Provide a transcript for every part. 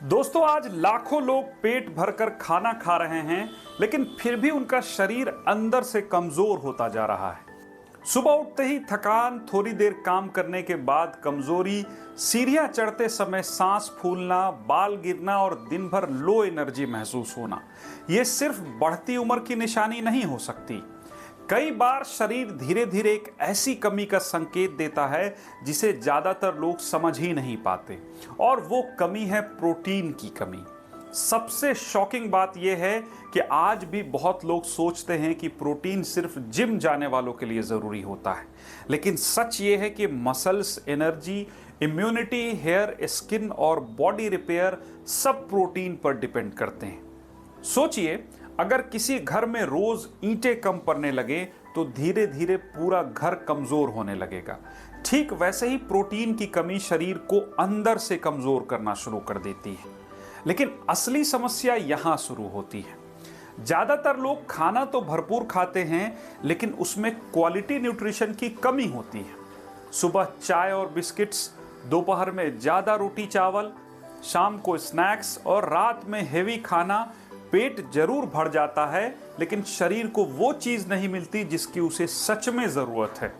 दोस्तों, आज लाखों लोग पेट भरकर खाना खा रहे हैं, लेकिन फिर भी उनका शरीर अंदर से कमजोर होता जा रहा है। सुबह उठते ही थकान, थोड़ी देर काम करने के बाद कमजोरी, सीढ़ियां चढ़ते समय सांस फूलना, बाल गिरना और दिन भर लो एनर्जी महसूस होना, ये सिर्फ बढ़ती उम्र की निशानी नहीं हो सकती। कई बार शरीर धीरे धीरे एक ऐसी कमी का संकेत देता है जिसे ज्यादातर लोग समझ ही नहीं पाते, और वो कमी है प्रोटीन की कमी। सबसे शॉकिंग बात यह है कि आज भी बहुत लोग सोचते हैं कि प्रोटीन सिर्फ जिम जाने वालों के लिए जरूरी होता है, लेकिन सच ये है कि muscles, energy, immunity, hair, skin और बॉडी रिपेयर सब प्रोटीन पर डिपेंड करते हैं। सोचिए, अगर किसी घर में रोज ईंटें कम पड़ने लगे तो धीरे धीरे पूरा घर कमजोर होने लगेगा। ठीक वैसे ही प्रोटीन की कमी शरीर को अंदर से कमजोर करना शुरू कर देती है। लेकिन असली समस्या यहां शुरू होती है। ज्यादातर लोग खाना तो भरपूर खाते हैं, लेकिन उसमें क्वालिटी न्यूट्रिशन की कमी होती है। सुबह चाय और बिस्किट्स, दोपहर में ज्यादा रोटी चावल, शाम को स्नैक्स और रात में हेवी खाना। पेट जरूर भर जाता है, लेकिन शरीर को वो चीज नहीं मिलती जिसकी उसे सच में जरूरत है।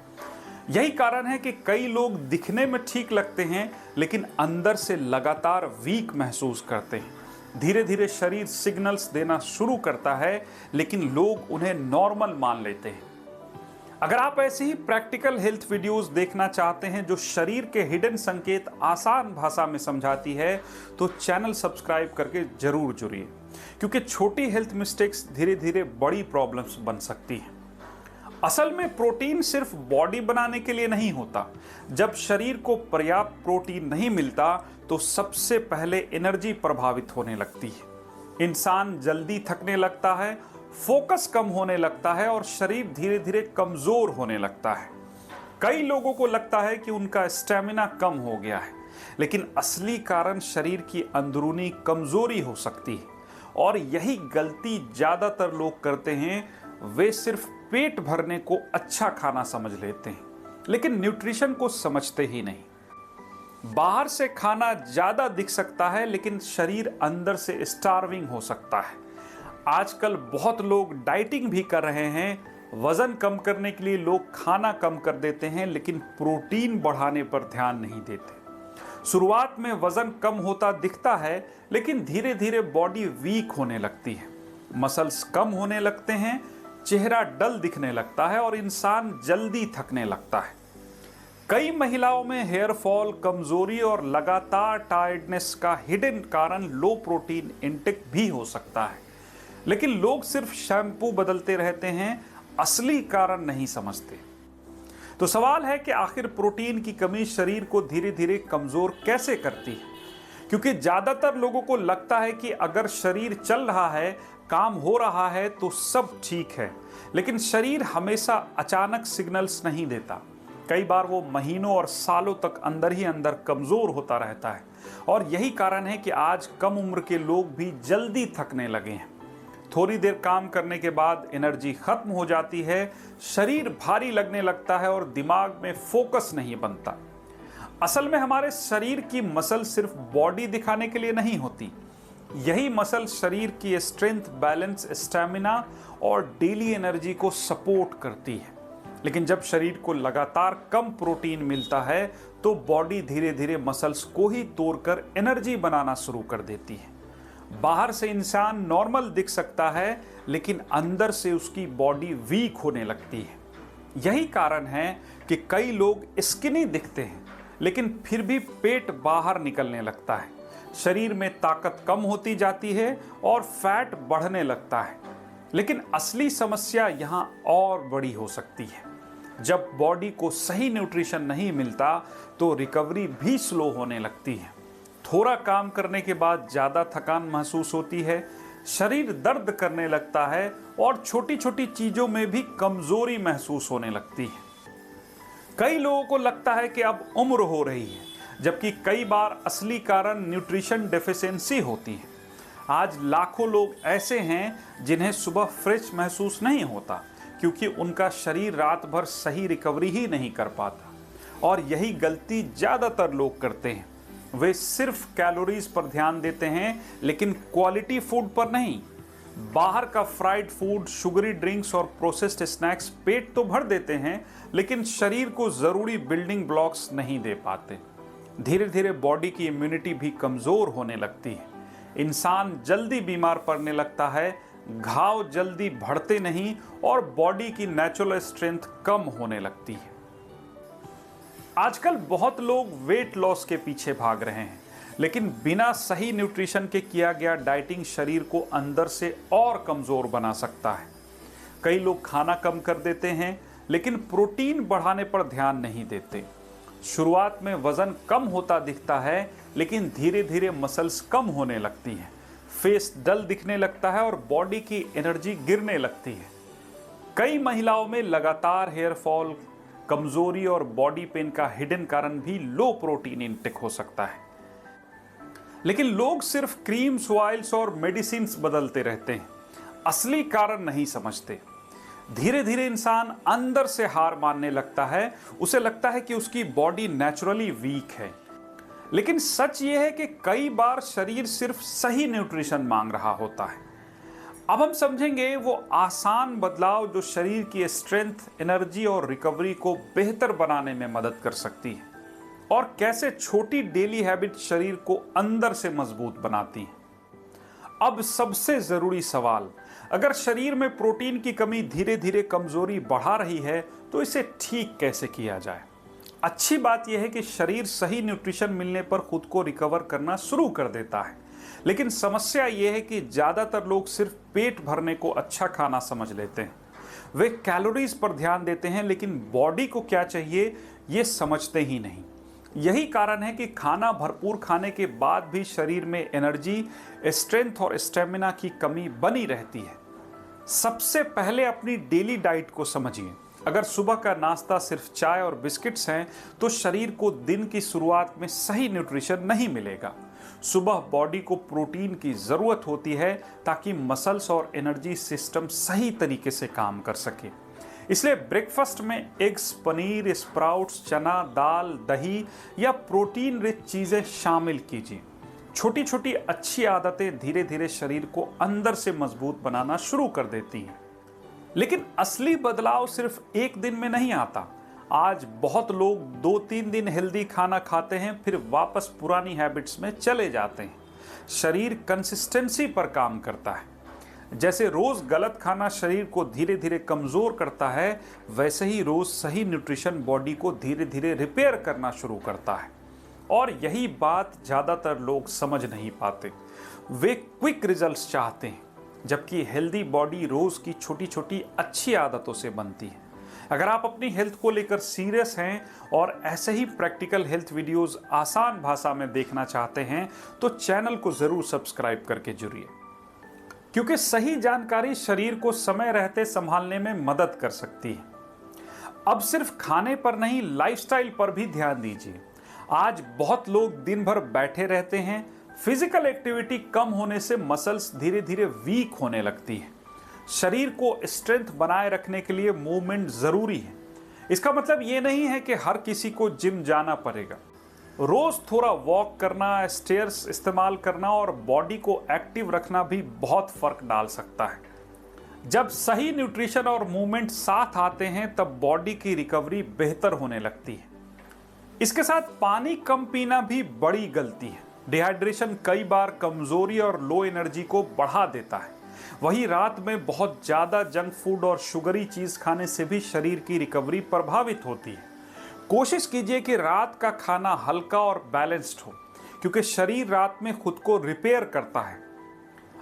यही कारण है कि कई लोग दिखने में ठीक लगते हैं, लेकिन अंदर से लगातार वीक महसूस करते हैं। धीरे धीरे शरीर सिग्नल्स देना शुरू करता है, लेकिन लोग उन्हें नॉर्मल मान लेते हैं। अगर आप ऐसी ही प्रैक्टिकल हेल्थ वीडियोस देखना चाहते हैं जो शरीर के हिडन संकेत आसान भाषा में समझाती है, तो चैनल सब्सक्राइब करके जरूर जुड़िए, क्योंकि छोटी हेल्थ मिस्टेक्स धीरे धीरे बड़ी प्रॉब्लम्स बन सकती हैं। असल में प्रोटीन सिर्फ बॉडी बनाने के लिए नहीं होता। जब शरीर को पर्याप्त प्रोटीन नहीं मिलता तो सबसे पहले एनर्जी प्रभावित होने लगती है। इंसान जल्दी थकने लगता है, फोकस कम होने लगता है और शरीर धीरे धीरे कमजोर होने लगता है। कई लोगों को लगता है कि उनका स्टेमिना कम हो गया है, लेकिन असली कारण शरीर की अंदरूनी कमजोरी हो सकती है। और यही गलती ज्यादातर लोग करते हैं। वे सिर्फ पेट भरने को अच्छा खाना समझ लेते हैं, लेकिन न्यूट्रिशन को समझते ही नहीं। बाहर से खाना ज्यादा दिख सकता है, लेकिन शरीर अंदर से स्टार्विंग हो सकता है। आजकल बहुत लोग डाइटिंग भी कर रहे हैं। वजन कम करने के लिए लोग खाना कम कर देते हैं, लेकिन प्रोटीन बढ़ाने पर ध्यान नहीं देते। शुरुआत में वजन कम होता दिखता है, लेकिन धीरे धीरे बॉडी वीक होने लगती है, मसल्स कम होने लगते हैं, चेहरा डल दिखने लगता है और इंसान जल्दी थकने लगता है। कई महिलाओं में हेयर फॉल, कमजोरी और लगातार टायर्डनेस का हिडन कारण लो प्रोटीन इंटेक भी हो सकता है, लेकिन लोग सिर्फ शैम्पू बदलते रहते हैं, असली कारण नहीं समझते। तो सवाल है कि आखिर प्रोटीन की कमी शरीर को धीरे धीरे कमजोर कैसे करती है? क्योंकि ज्यादातर लोगों को लगता है कि अगर शरीर चल रहा है, काम हो रहा है तो सब ठीक है, लेकिन शरीर हमेशा अचानक सिग्नल्स नहीं देता। कई बार वो महीनों और सालों तक अंदर ही अंदर कमजोर होता रहता है, और यही कारण है कि आज कम उम्र के लोग भी जल्दी थकने लगे हैं। थोड़ी देर काम करने के बाद एनर्जी खत्म हो जाती है, शरीर भारी लगने लगता है और दिमाग में फोकस नहीं बनता। असल में हमारे शरीर की मसल सिर्फ बॉडी दिखाने के लिए नहीं होती। यही मसल शरीर की स्ट्रेंथ, बैलेंस, स्टैमिना और डेली एनर्जी को सपोर्ट करती है। लेकिन जब शरीर को लगातार कम प्रोटीन मिलता है तो बॉडी धीरे धीरे मसल्स को ही तोड़कर एनर्जी बनाना शुरू कर देती है। बाहर से इंसान नॉर्मल दिख सकता है, लेकिन अंदर से उसकी बॉडी वीक होने लगती है। यही कारण है कि कई लोग स्किनी दिखते हैं, लेकिन फिर भी पेट बाहर निकलने लगता है, शरीर में ताकत कम होती जाती है और फैट बढ़ने लगता है। लेकिन असली समस्या यहाँ और बड़ी हो सकती है। जब बॉडी को सही न्यूट्रिशन नहीं मिलता तो रिकवरी भी स्लो होने लगती है। थोड़ा काम करने के बाद ज्यादा थकान महसूस होती है, शरीर दर्द करने लगता है और छोटी छोटी चीजों में भी कमजोरी महसूस होने लगती है। कई लोगों को लगता है कि अब उम्र हो रही है, जबकि कई बार असली कारण न्यूट्रिशन डेफिशिएंसी होती है। आज लाखों लोग ऐसे हैं जिन्हें सुबह फ्रेश महसूस नहीं होता, क्योंकि उनका शरीर रात भर सही रिकवरी ही नहीं कर पाता। और यही गलती ज्यादातर लोग करते हैं। वे सिर्फ कैलोरीज पर ध्यान देते हैं लेकिन क्वालिटी फूड पर नहीं। बाहर का फ्राइड फूड, शुगरी ड्रिंक्स और प्रोसेस्ड स्नैक्स पेट तो भर देते हैं लेकिन शरीर को जरूरी बिल्डिंग ब्लॉक्स नहीं दे पाते। धीरे धीरे बॉडी की इम्यूनिटी भी कमजोर होने लगती है। इंसान जल्दी बीमार पड़ने लगता है, घाव जल्दी बढ़ते नहीं और बॉडी की नेचुरल स्ट्रेंथ कम होने लगती है। आजकल बहुत लोग वेट लॉस के पीछे भाग रहे हैं लेकिन बिना सही न्यूट्रिशन के किया गया डाइटिंग शरीर को अंदर से और कमजोर बना सकता है। कई लोग खाना कम कर देते हैं लेकिन प्रोटीन बढ़ाने पर ध्यान नहीं देते। शुरुआत में वजन कम होता दिखता है लेकिन धीरे धीरे मसल्स कम होने लगती हैं, फेस डल दिखने लगता है और बॉडी की एनर्जी गिरने लगती है। कई महिलाओं में लगातार हेयर फॉल, कमजोरी और बॉडी पेन का हिडन कारण भी लो प्रोटीन इंटेक हो सकता है। लेकिन लोग सिर्फ क्रीम्स, ऑयल्स और मेडिसिन बदलते रहते हैं, असली कारण नहीं समझते। धीरे धीरे इंसान अंदर से हार मानने लगता है, उसे लगता है कि उसकी बॉडी नेचुरली वीक है। लेकिन सच यह है कि कई बार शरीर सिर्फ सही न्यूट्रिशन मांग रहा होता है। अब हम समझेंगे वो आसान बदलाव जो शरीर की स्ट्रेंथ, एनर्जी और रिकवरी को बेहतर बनाने में मदद कर सकती है और कैसे छोटी डेली हैबिट शरीर को अंदर से मजबूत बनाती है। अब सबसे जरूरी सवाल, अगर शरीर में प्रोटीन की कमी धीरे धीरे कमजोरी बढ़ा रही है तो इसे ठीक कैसे किया जाए। अच्छी बात यह है कि शरीर सही न्यूट्रिशन मिलने पर खुद को रिकवर करना शुरू कर देता है, लेकिन समस्या यह है कि ज्यादातर लोग सिर्फ पेट भरने को अच्छा खाना समझ लेते हैं। वे कैलोरीज पर ध्यान देते हैं लेकिन बॉडी को क्या चाहिए ये समझते ही नहीं। यही कारण है कि खाना भरपूर खाने के बाद भी शरीर में एनर्जी, स्ट्रेंथ और स्टेमिना की कमी बनी रहती है। सबसे पहले अपनी डेली डाइट को समझिए। अगर सुबह का नाश्ता सिर्फ चाय और बिस्किट्स हैं तो शरीर को दिन की शुरुआत में सही न्यूट्रिशन नहीं मिलेगा। सुबह बॉडी को प्रोटीन की जरूरत होती है ताकि मसल्स और एनर्जी सिस्टम सही तरीके से काम कर सके। इसलिए ब्रेकफास्ट में एग्स, पनीर, स्प्राउट्स, चना, दाल, दही या प्रोटीन रिच चीजें शामिल कीजिए। छोटी छोटी अच्छी आदतें धीरे धीरे शरीर को अंदर से मजबूत बनाना शुरू कर देती हैं। लेकिन असली बदलाव सिर्फ एक दिन में नहीं आता। आज बहुत लोग 2-3 दिन हेल्दी खाना खाते हैं फिर वापस पुरानी हैबिट्स में चले जाते हैं। शरीर कंसिस्टेंसी पर काम करता है। जैसे रोज गलत खाना शरीर को धीरे धीरे कमजोर करता है, वैसे ही रोज सही न्यूट्रिशन बॉडी को धीरे धीरे रिपेयर करना शुरू करता है। और यही बात ज्यादातर लोग समझ नहीं पाते। वे क्विक रिजल्ट्स चाहते हैं, जबकि हेल्दी बॉडी रोज की छोटी छोटी अच्छी आदतों से बनती है। अगर आप अपनी हेल्थ को लेकर सीरियस हैं और ऐसे ही प्रैक्टिकल हेल्थ वीडियोस आसान भाषा में देखना चाहते हैं तो चैनल को जरूर सब्सक्राइब करके जुड़िए, क्योंकि सही जानकारी शरीर को समय रहते संभालने में मदद कर सकती है। अब सिर्फ खाने पर नहीं, लाइफस्टाइल पर भी ध्यान दीजिए। आज बहुत लोग दिन भर बैठे रहते हैं। फिजिकल एक्टिविटी कम होने से मसल्स धीरे धीरे वीक होने लगती है। शरीर को स्ट्रेंथ बनाए रखने के लिए मूवमेंट जरूरी है। इसका मतलब ये नहीं है कि हर किसी को जिम जाना पड़ेगा। रोज थोड़ा वॉक करना, स्टेयर्स इस्तेमाल करना और बॉडी को एक्टिव रखना भी बहुत फर्क डाल सकता है। जब सही न्यूट्रिशन और मूवमेंट साथ आते हैं तब बॉडी की रिकवरी बेहतर होने लगती है। इसके साथ पानी कम पीना भी बड़ी गलती है। डिहाइड्रेशन कई बार कमजोरी और लो एनर्जी को बढ़ा देता है। वहीं रात में बहुत ज्यादा जंक फूड और शुगरी चीज खाने से भी शरीर की रिकवरी प्रभावित होती है। कोशिश कीजिए कि रात का खाना हल्का और बैलेंस्ड हो, क्योंकि शरीर रात में खुद को रिपेयर करता है।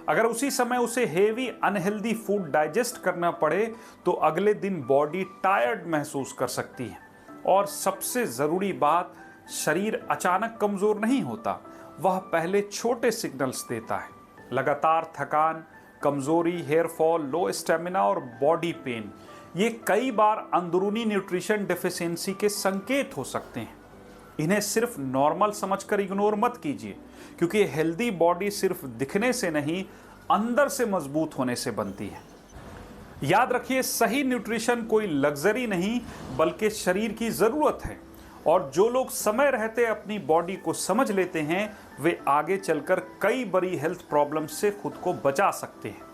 अगर उसी समय उसे हेवी अनहेल्दी फूड डाइजेस्ट करना पड़े तो अगले दिन बॉडी टायर्ड महसूस कर सकती है। और सबसे जरूरी बात, शरीर अचानक कमजोर नहीं होता, वह पहले छोटे सिग्नल्स देता है। लगातार थकान, कमजोरी, हेयर फॉल, लो स्टेमिना और बॉडी पेन, ये कई बार अंदरूनी न्यूट्रिशन डेफिशिएंसी के संकेत हो सकते हैं। इन्हें सिर्फ नॉर्मल समझकर इग्नोर मत कीजिए, क्योंकि हेल्दी बॉडी सिर्फ दिखने से नहीं, अंदर से मजबूत होने से बनती है। याद रखिए, सही न्यूट्रिशन कोई लग्जरी नहीं बल्कि शरीर की जरूरत है और जो लोग समय रहते अपनी बॉडी को समझ लेते हैं वे आगे चलकर कई बड़ी हेल्थ प्रॉब्लम से खुद को बचा सकते हैं।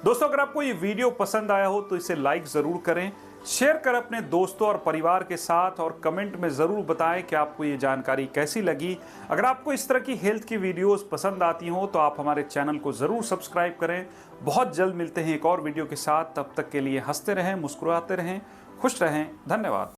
दोस्तों, अगर आपको ये वीडियो पसंद आया हो तो इसे लाइक जरूर करें, शेयर कर अपने दोस्तों और परिवार के साथ, और कमेंट में जरूर बताएं कि आपको ये जानकारी कैसी लगी। अगर आपको इस तरह की हेल्थ की वीडियोस पसंद आती हो तो आप हमारे चैनल को जरूर सब्सक्राइब करें। बहुत जल्द मिलते हैं एक और वीडियो के साथ, तब तक के लिए हंसते रहें, मुस्कुराते रहें, खुश रहें। धन्यवाद।